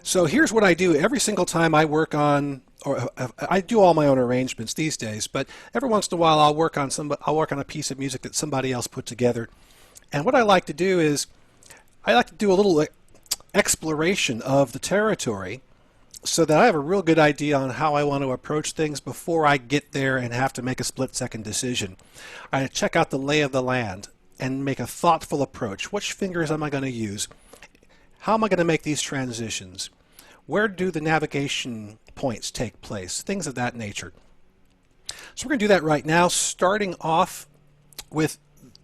So here's what I do every single time I work on, or I do all my own arrangements these days, but every once in a while I'll work on a piece of music that somebody else put together. And what I like to do is I like to do a little exploration of the territory so that I have a real good idea on how I want to approach things before I get there and have to make a split-second decision. I check out the lay of the land and make a thoughtful approach. Which fingers am I going to use? How am I going to make these transitions? Where do the navigation points take place? Things of that nature. So we're going to do that right now, starting off with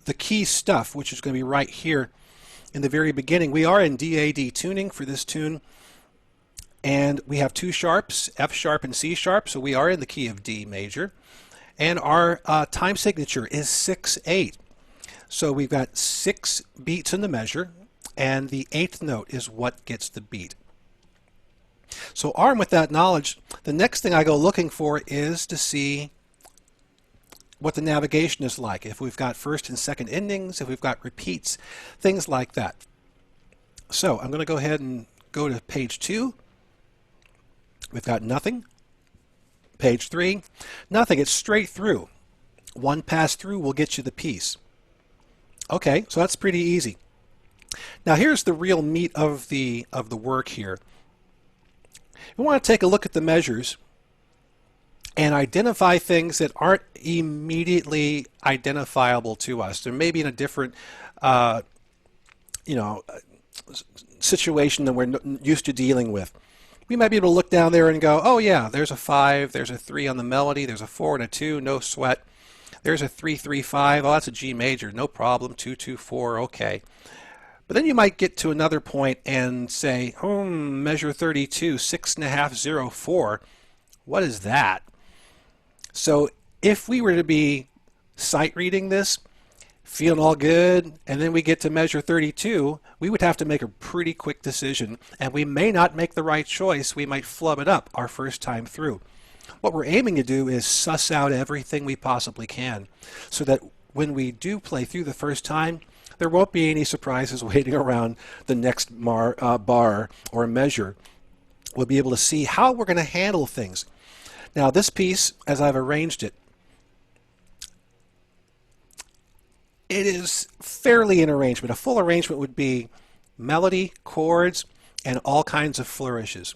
the key stuff, which is going to be right here in the very beginning. We are in DAD tuning for this tune, and we have two sharps, F sharp and C sharp, so we are in the key of D major. And our time signature is 6/8. So we've got 6 beats in the measure, and the 8th note is what gets the beat. So armed with that knowledge, the next thing I go looking for is to see what the navigation is like. If we've got first and second endings, if we've got repeats, things like that. So I'm going to go ahead and go to page 2. We've got nothing. Page 3, nothing. It's straight through. One pass through will get you the piece. Okay, so that's pretty easy. Now here's the real meat of the work here. We want to take a look at the measures and identify things that aren't immediately identifiable to us. They're maybe in a different situation than we're used to dealing with. We might be able to look down there and go, oh yeah, there's a 5, there's a 3 on the melody, there's a 4 and a 2, no sweat. There's a 3-3-5, oh that's a G major, no problem, 2-2-4, okay. But then you might get to another point and say, measure 32, 6.5-0-4. What is that? So if we were to be sight reading this, feeling all good, and then we get to measure 32, we would have to make a pretty quick decision, and we may not make the right choice. We might flub it up our first time through. What we're aiming to do is suss out everything we possibly can so that when we do play through the first time, there won't be any surprises waiting around the next bar or measure. We'll be able to see how we're going to handle things. Now this piece, as I've arranged it, it is fairly in arrangement. A full arrangement would be melody, chords, and all kinds of flourishes.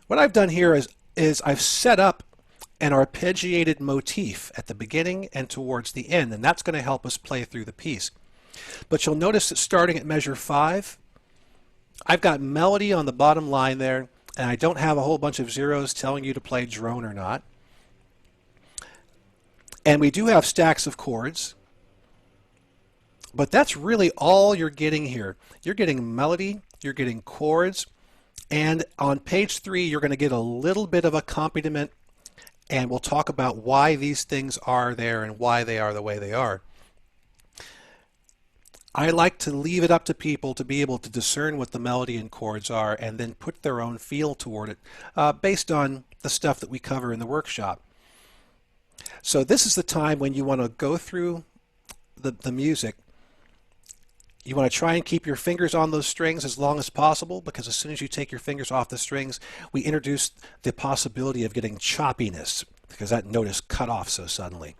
What I've done here is I've set up an arpeggiated motif at the beginning and towards the end, and that's going to help us play through the piece. But you'll notice that starting at measure 5, I've got melody on the bottom line there, and I don't have a whole bunch of zeros telling you to play drone or not. And we do have stacks of chords, but that's really all you're getting here. You're getting melody, you're getting chords, and on page 3 you're going to get a little bit of accompaniment, and we'll talk about why these things are there and why they are the way they are. I like to leave it up to people to be able to discern what the melody and chords are and then put their own feel toward it based on the stuff that we cover in the workshop. So this is the time when you want to go through the music. You want to try and keep your fingers on those strings as long as possible, because as soon as you take your fingers off the strings, we introduce the possibility of getting choppiness because that note is cut off so suddenly.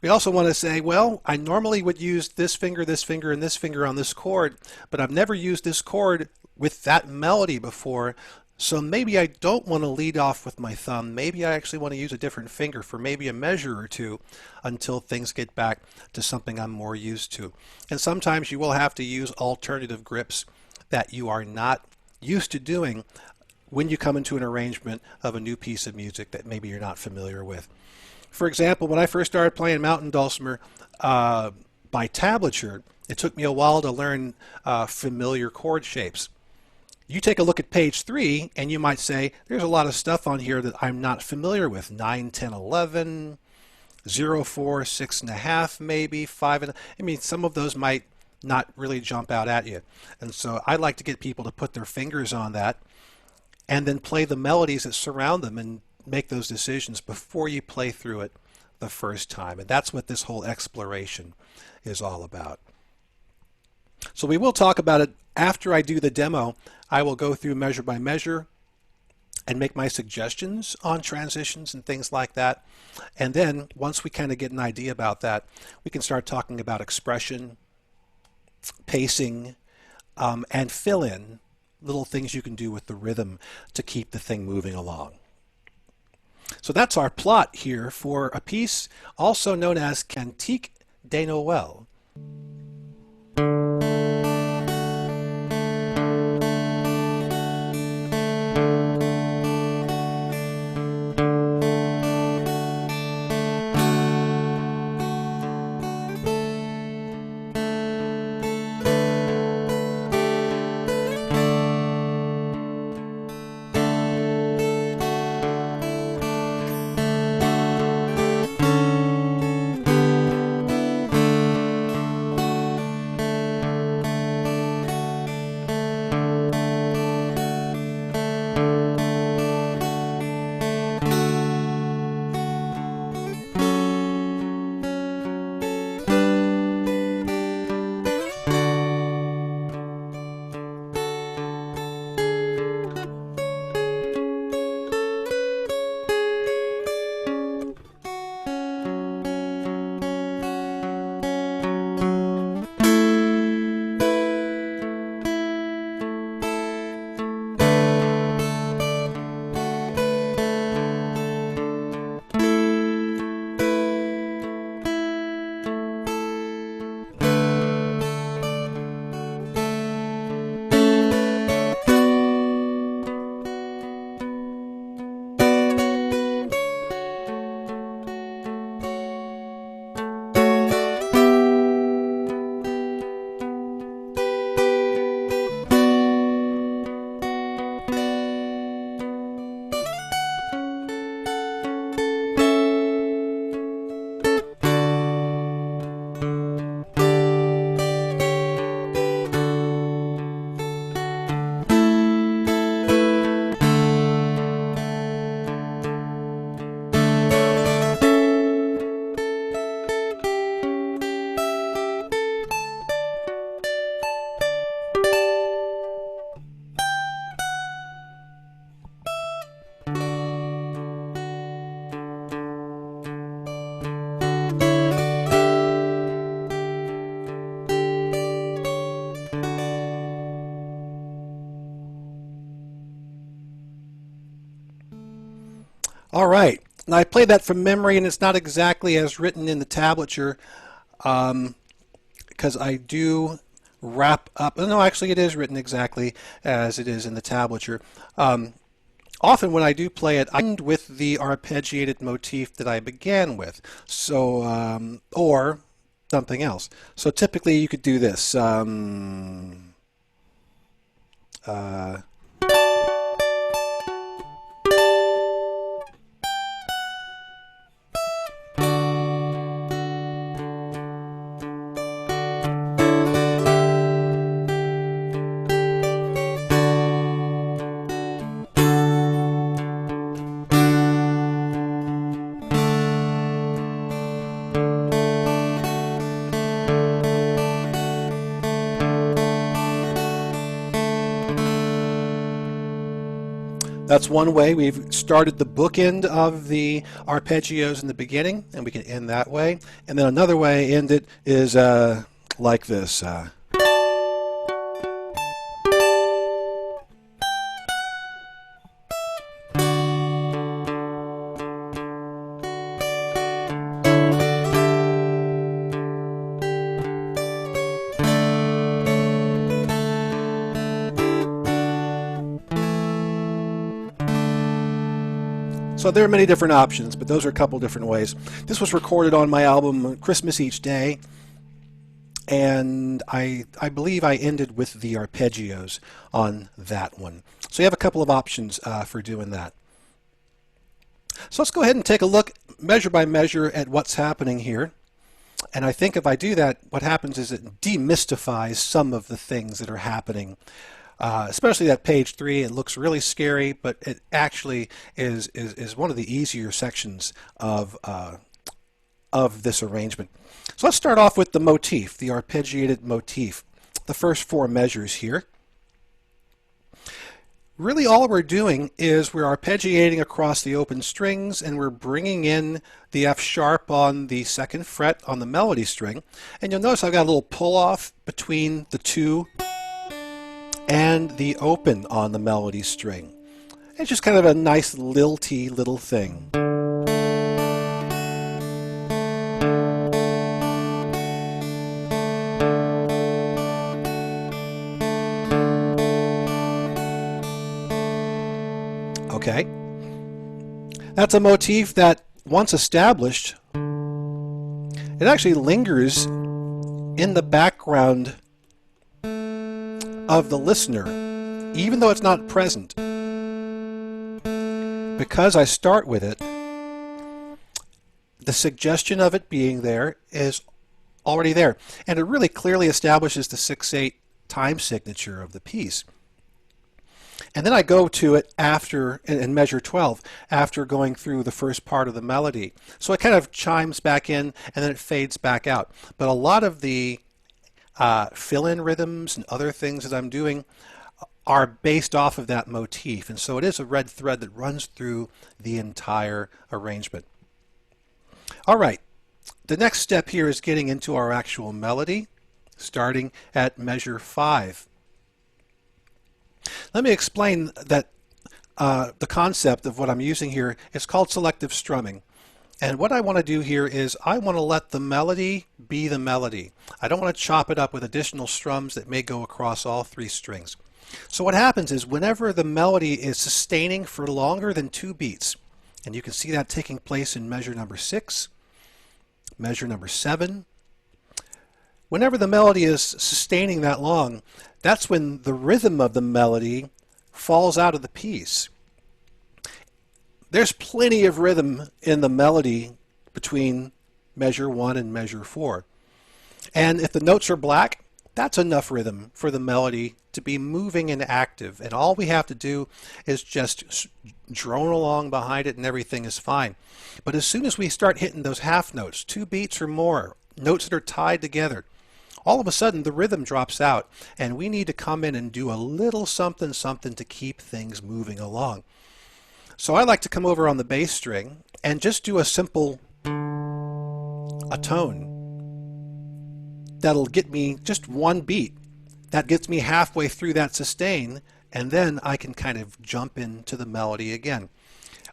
We also want to say, well, I normally would use this finger, and this finger on this chord, but I've never used this chord with that melody before, so maybe I don't want to lead off with my thumb. Maybe I actually want to use a different finger for maybe a measure or two until things get back to something I'm more used to. And sometimes you will have to use alternative grips that you are not used to doing when you come into an arrangement of a new piece of music that maybe you're not familiar with. For example, when I first started playing mountain dulcimer by tablature, it took me a while to learn familiar chord shapes. You take a look at page 3 and you might say, there's a lot of stuff on here that I'm not familiar with. 9, 10, 11, 0, 4, 6.5 maybe, 5. I mean, some of those might not really jump out at you. And so I like to get people to put their fingers on that and then play the melodies that surround them and make those decisions before you play through it the first time. And that's what this whole exploration is all about. So we will talk about it after I do the demo. I will go through measure by measure and make my suggestions on transitions and things like that. And then once we kind of get an idea about that, we can start talking about expression, pacing, and fill in little things you can do with the rhythm to keep the thing moving along. So that's our plot here for a piece also known as Cantik De Noel. All right. Now I played that from memory, and it's not exactly as written in the tablature because I do wrap up. No, actually, it is written exactly as it is in the tablature. Often when I do play it, I end with the arpeggiated motif that I began with, so or something else. So typically you could do this. That's one way. We've started the bookend of the arpeggios in the beginning, and we can end that way. And then another way end it is like this. So there are many different options, but those are a couple different ways. This was recorded on my album Christmas Each Day, and I believe I ended with the arpeggios on that one. So you have a couple of options for doing that. So let's go ahead and take a look measure by measure at what's happening here. And I think if I do that, what happens is it demystifies some of the things that are happening. Especially that page 3, it looks really scary, but it actually is one of the easier sections of this arrangement. So let's start off with the motif, the arpeggiated motif. the first 4 measures here. Really all we're doing is we're arpeggiating across the open strings, and we're bringing in the F sharp on the 2nd fret on the melody string. And you'll notice I've got a little pull off between the 2 and the open on the melody string. It's just kind of a nice lilty little thing. Okay, that's a motif that, once established, it actually lingers in the background of the listener, even though it's not present. Because I start with it, the suggestion of it being there is already there, and it really clearly establishes the 6/8 time signature of the piece. And then I go to it after, in measure 12, after going through the first part of the melody. So it kind of chimes back in and then it fades back out. But a lot of the fill-in rhythms and other things that I'm doing are based off of that motif. And so it is a red thread that runs through the entire arrangement. All right, the next step here is getting into our actual melody, starting at measure 5. Let me explain that the concept of what I'm using here is called selective strumming. And what I want to do here is I want to let the melody be the melody. I don't want to chop it up with additional strums that may go across all 3 strings. So what happens is whenever the melody is sustaining for longer than 2 beats, and you can see that taking place in measure number 6, measure number 7, whenever the melody is sustaining that long, that's when the rhythm of the melody falls out of the piece. There's plenty of rhythm in the melody between measure 1 and measure 4. And if the notes are black, that's enough rhythm for the melody to be moving and active. And all we have to do is just drone along behind it and everything is fine. But as soon as we start hitting those half notes, 2 beats or more, notes that are tied together, all of a sudden the rhythm drops out and we need to come in and do a little something to keep things moving along. So I like to come over on the bass string and just do a simple tone that'll get me just 1 beat. That gets me halfway through that sustain, and then I can kind of jump into the melody again.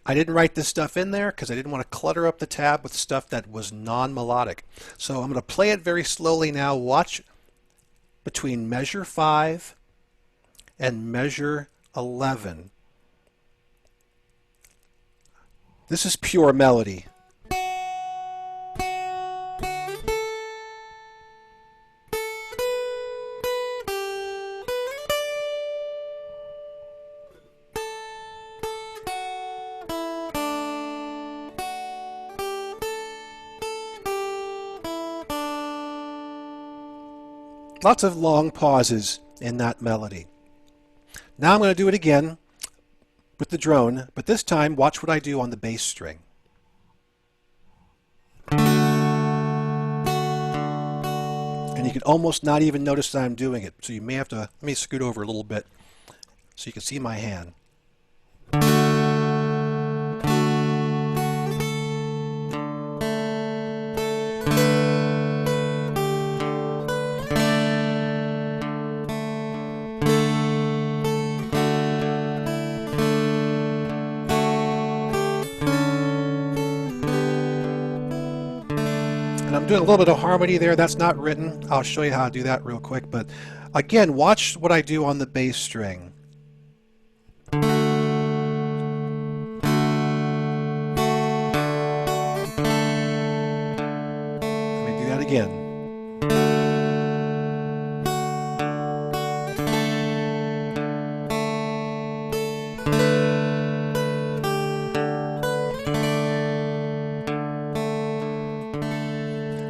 I didn't write this stuff in there because I didn't want to clutter up the tab with stuff that was non-melodic. So I'm going to play it very slowly now. Watch between measure 5 and measure 11. This is pure melody. Lots of long pauses in that melody. Now I'm going to do it again with the drone, but this time watch what I do on the bass string. And you can almost not even notice that I'm doing it, so you may have to, let me scoot over a little bit so you can see my hand. And I'm doing a little bit of harmony there. That's not written. I'll show you how to do that real quick. But again, watch what I do on the bass string. Let me do that again.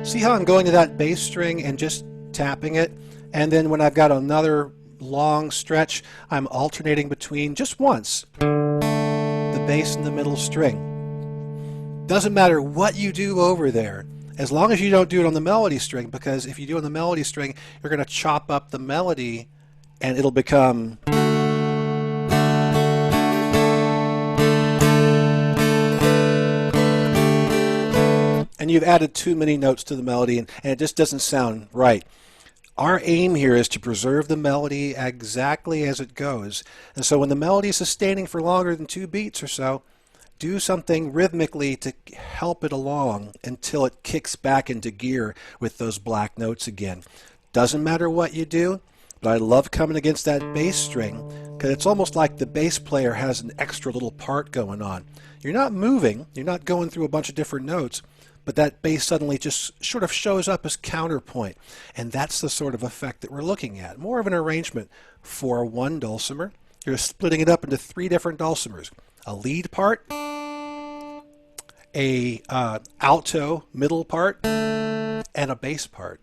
See how I'm going to that bass string and just tapping it, and then when I've got another long stretch, I'm alternating between just once the bass and the middle string. Doesn't matter what you do over there, as long as you don't do it on the melody string, because if you do it on the melody string, you're going to chop up the melody and it'll become... and you've added too many notes to the melody, and it just doesn't sound right. Our aim here is to preserve the melody exactly as it goes. And so when the melody is sustaining for longer than 2 beats or so, do something rhythmically to help it along until it kicks back into gear with those black notes again. Doesn't matter what you do, but I love coming against that bass string because it's almost like the bass player has an extra little part going on. You're not moving, you're not going through a bunch of different notes, but that bass suddenly just sort of shows up as counterpoint. And that's the sort of effect that we're looking at. More of an arrangement for one dulcimer. You're splitting it up into 3 different dulcimers. A lead part, a alto middle part, and a bass part.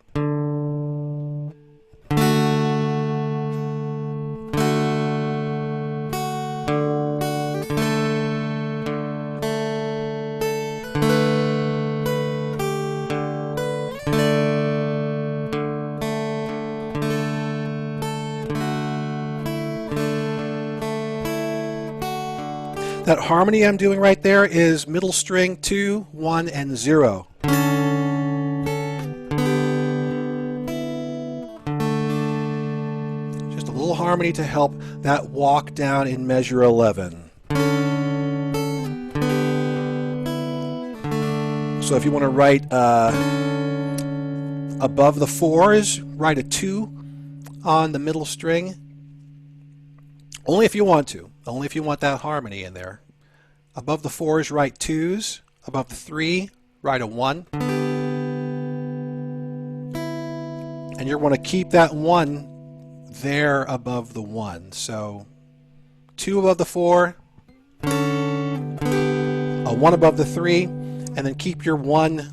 That harmony I'm doing right there is middle string 2, 1, and 0. Just a little harmony to help that walk down in measure 11. So if you want to write above the 4s, write a 2 on the middle string. Only if you want to. Only if you want that harmony in there. Above the 4s, write 2s. Above the 3, write a 1. And you're going to keep that 1 there above the 1. So 2 above the 4, a 1 above the 3, and then keep your 1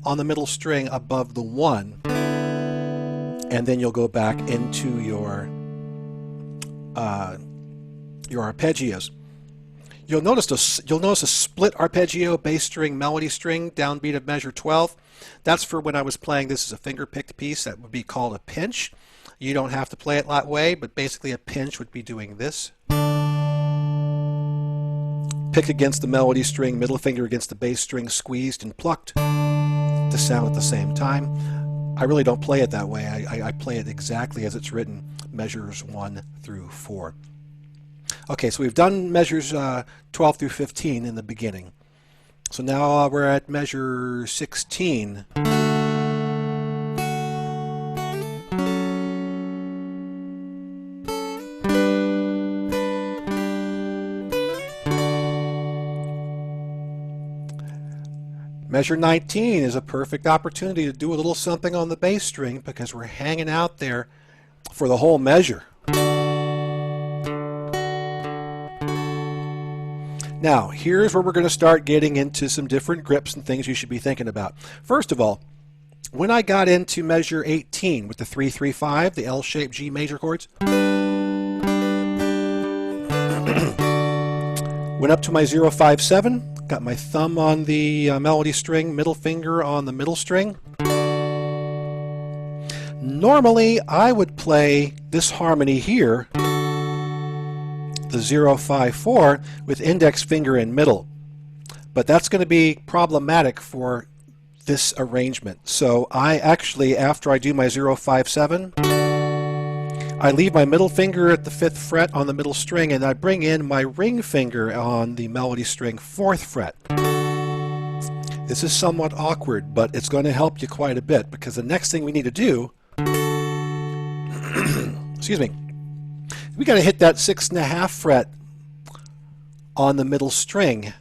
on the middle string above the 1. And then you'll go back into your arpeggios. You'll notice a split arpeggio, bass string, melody string, downbeat of measure 12. That's for when I was playing this as a finger-picked piece. That would be called a pinch. You don't have to play it that way, but basically a pinch would be doing this. Pick against the melody string, middle finger against the bass string, squeezed and plucked to sound at the same time. I really don't play it that way. I play it exactly as it's written, measures 1 through 4. Okay, so we've done measures 12 through 15 in the beginning. So now we're at measure 16. Measure 19 is a perfect opportunity to do a little something on the bass string because we're hanging out there for the whole measure. Now, here's where we're going to start getting into some different grips and things you should be thinking about. First of all, when I got into measure 18 with the 3-3-5, the L-shaped G major chords, went up to my 0-5-7, got my thumb on the melody string, middle finger on the middle string. Normally, I would play this harmony here, the 0-5-4, with index finger in middle. But that's going to be problematic for this arrangement. So I actually, after I do my 0-5-7, I leave my middle finger at the 5th fret on the middle string and I bring in my ring finger on the melody string 4th fret. This is somewhat awkward, but it's going to help you quite a bit because the next thing we need to do excuse me, we got to hit that 6.5 fret on the middle string.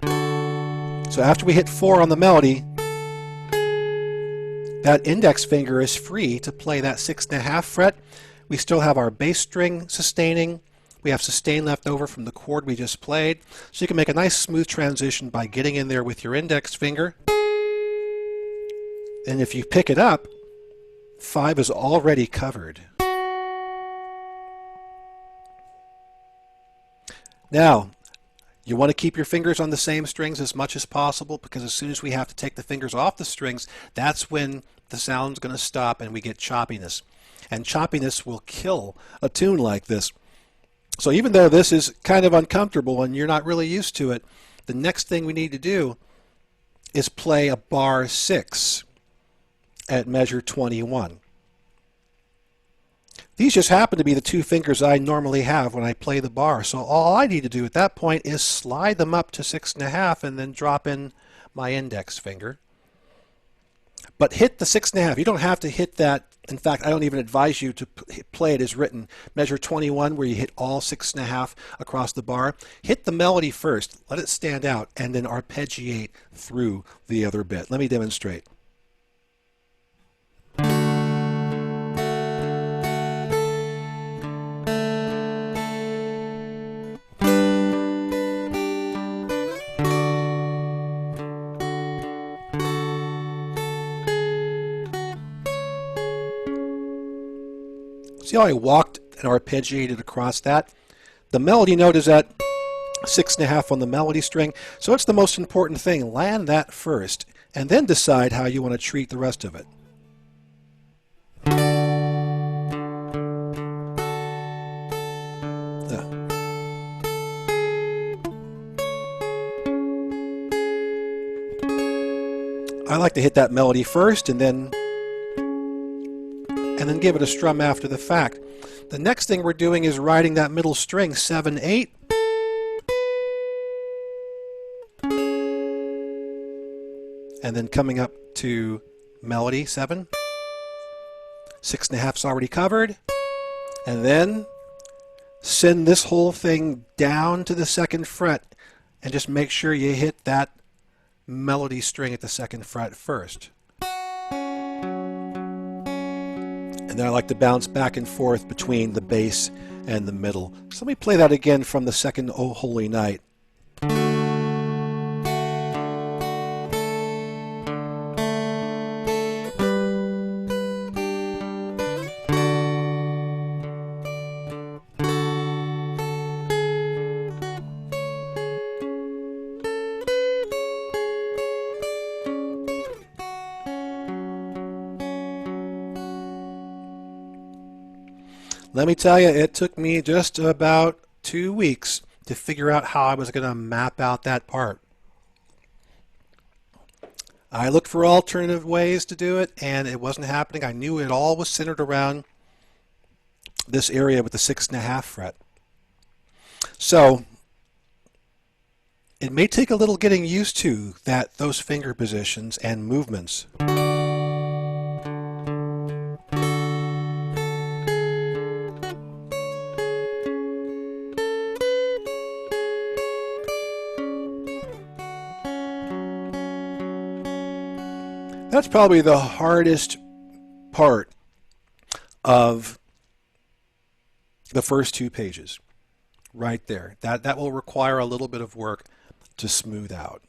So after we hit 4 on the melody, that index finger is free to play that 6.5 fret. We still have our bass string sustaining. We have sustain left over from the chord we just played. So you can make a nice smooth transition by getting in there with your index finger. And if you pick it up, 5 is already covered. Now, You want to keep your fingers on the same strings as much as possible, because as soon as we have to take the fingers off the strings, that's when the sound's going to stop and we get choppiness. And choppiness will kill a tune like this. So even though this is kind of uncomfortable and you're not really used to it, the next thing we need to do is play a bar 6 at measure 21. These just happen to be the two fingers I normally have when I play the bar. So all I need to do at that point is slide them up to 6.5 and then drop in my index finger. But hit the 6.5. You don't have to hit that. In fact, I don't even advise you to play it as written. Measure 21, where you hit all 6.5 across the bar. Hit the melody first, let it stand out, and then arpeggiate through the other bit. Let me demonstrate. See how I walked and arpeggiated across that? The melody note is at 6.5 on the melody string, so it's the most important thing. Land that first, and then decide how you want to treat the rest of it. I like to hit that melody first and then give it a strum after the fact. The next thing we're doing is writing that middle string, 7, 8. And then coming up to melody, 7. 6.5's already covered. And then send this whole thing down to the 2nd fret and just make sure you hit that melody string at the 2nd fret first. And then I like to bounce back and forth between the bass and the middle. So let me play that again from the 2nd O Holy Night. Let me tell you, it took me just about 2 weeks to figure out how I was going to map out that part. I looked for alternative ways to do it, and it wasn't happening. I knew it all was centered around this area with the 6.5 fret. So it may take a little getting used to those finger positions and movements. That's probably the hardest part of the first 2 pages, right there. That will require a little bit of work to smooth out.